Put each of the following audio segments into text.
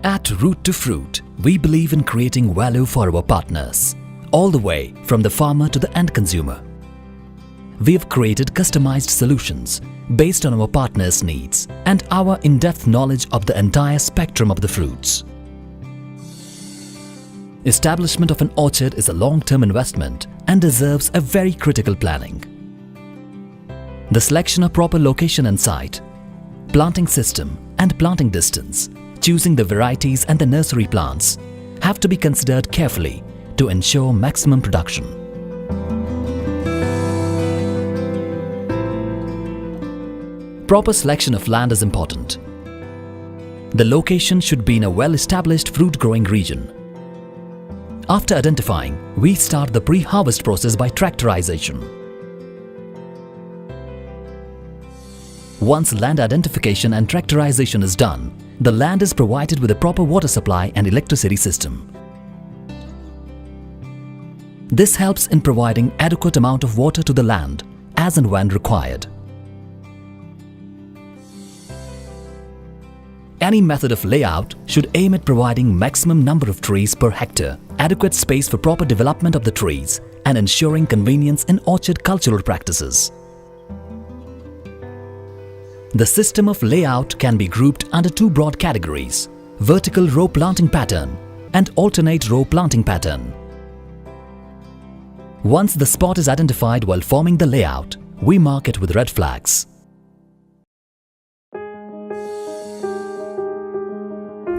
At Root to Fruit, we believe in creating value for our partners, all the way from the farmer to the end consumer. We have created customized solutions based on our partners' needs and our in-depth knowledge of the entire spectrum of the fruits. Establishment of an orchard is a long-term investment and deserves a very critical planning. The selection of proper location and site, planting system and planting distance, choosing the varieties and the nursery plants have to be considered carefully to ensure maximum production. Proper selection of land is important. The location should be in a well-established fruit-growing region. After identifying, we start the pre-harvest process by tractorization. Once land identification and tractorization is done, the land is provided with a proper water supply and electricity system. This helps in providing adequate amount of water to the land as and when required. Any method of layout should aim at providing maximum number of trees per hectare, adequate space for proper development of the trees, and ensuring convenience in orchard cultural practices. The system of layout can be grouped under two broad categories: vertical row planting pattern and alternate row planting pattern. Once the spot is identified while forming the layout, we mark it with red flags.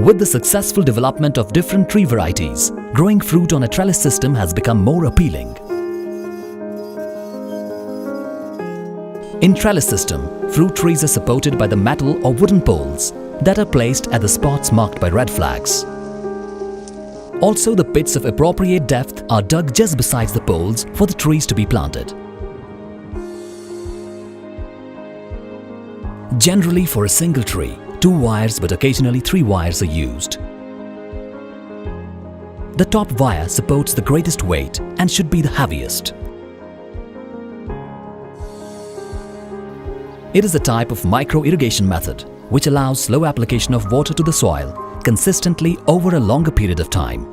With the successful development of different tree varieties, growing fruit on a trellis system has become more appealing. In trellis system, fruit trees are supported by the metal or wooden poles that are placed at the spots marked by red flags. Also, the pits of appropriate depth are dug just beside the poles for the trees to be planted. Generally, for a single tree, 2 wires but occasionally 3 wires are used. The top wire supports the greatest weight and should be the heaviest. It is a type of micro-irrigation method which allows slow application of water to the soil consistently over a longer period of time.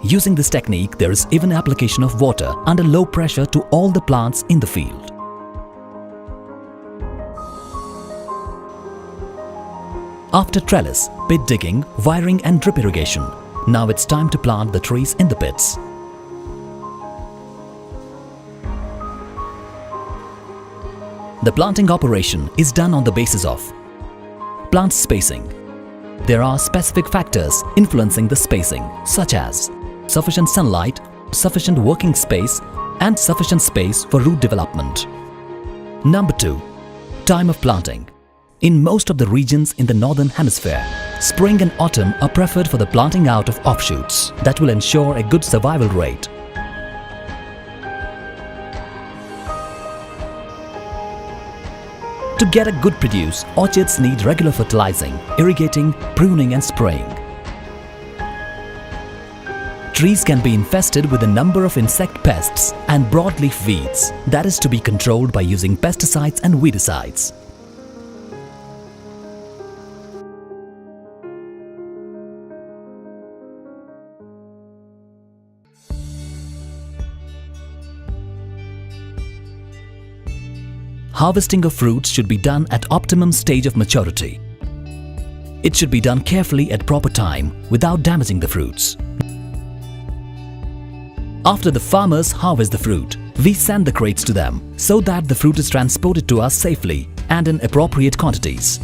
Using this technique, there is even application of water under low pressure to all the plants in the field. After trellis, pit digging, wiring and drip irrigation, now it's time to plant the trees in the pits. The planting operation is done on the basis of plant spacing. There are specific factors influencing the spacing, such as sufficient sunlight, sufficient working space, and sufficient space for root development. Number 2. Time of planting. In most of the regions in the northern hemisphere, spring and autumn are preferred for the planting out of offshoots that will ensure a good survival rate. To get a good produce, orchards need regular fertilizing, irrigating, pruning and spraying. Trees can be infested with a number of insect pests and broadleaf weeds that is to be controlled by using pesticides and weedicides. Harvesting of fruits should be done at optimum stage of maturity. It should be done carefully at proper time without damaging the fruits. After the farmers harvest the fruit, we send the crates to them so that the fruit is transported to us safely and in appropriate quantities.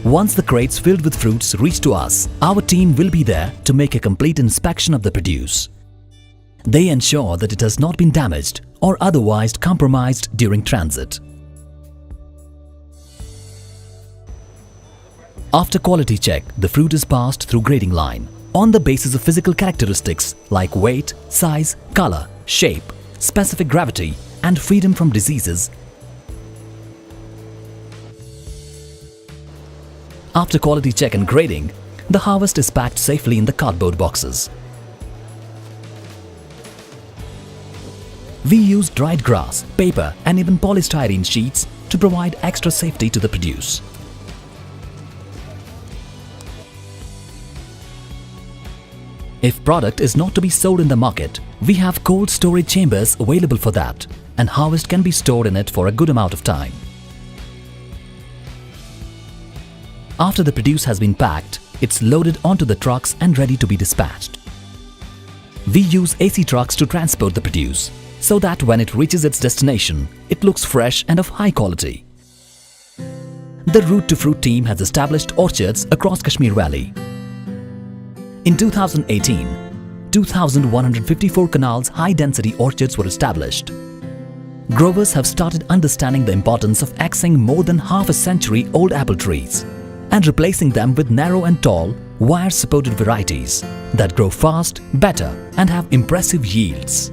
Once the crates filled with fruits reach to us, our team will be there to make a complete inspection of the produce. They ensure that it has not been damaged or otherwise compromised during transit. After quality check, the fruit is passed through grading line on the basis of physical characteristics like weight, size, color, shape, specific gravity, and freedom from diseases. After quality check and grading, the harvest is packed safely in the cardboard boxes. We use dried grass, paper and even polystyrene sheets to provide extra safety to the produce. If product is not to be sold in the market, we have cold storage chambers available for that, and harvest can be stored in it for a good amount of time. After the produce has been packed, it's loaded onto the trucks and ready to be dispatched. We use AC trucks to transport the produce, so that when it reaches its destination, it looks fresh and of high quality. The Root to Fruit team has established orchards across Kashmir Valley. In 2018, 2,154 canals high-density orchards were established. Growers have started understanding the importance of axing more than half a century-old apple trees and replacing them with narrow and tall, wire-supported varieties that grow fast, better, and have impressive yields.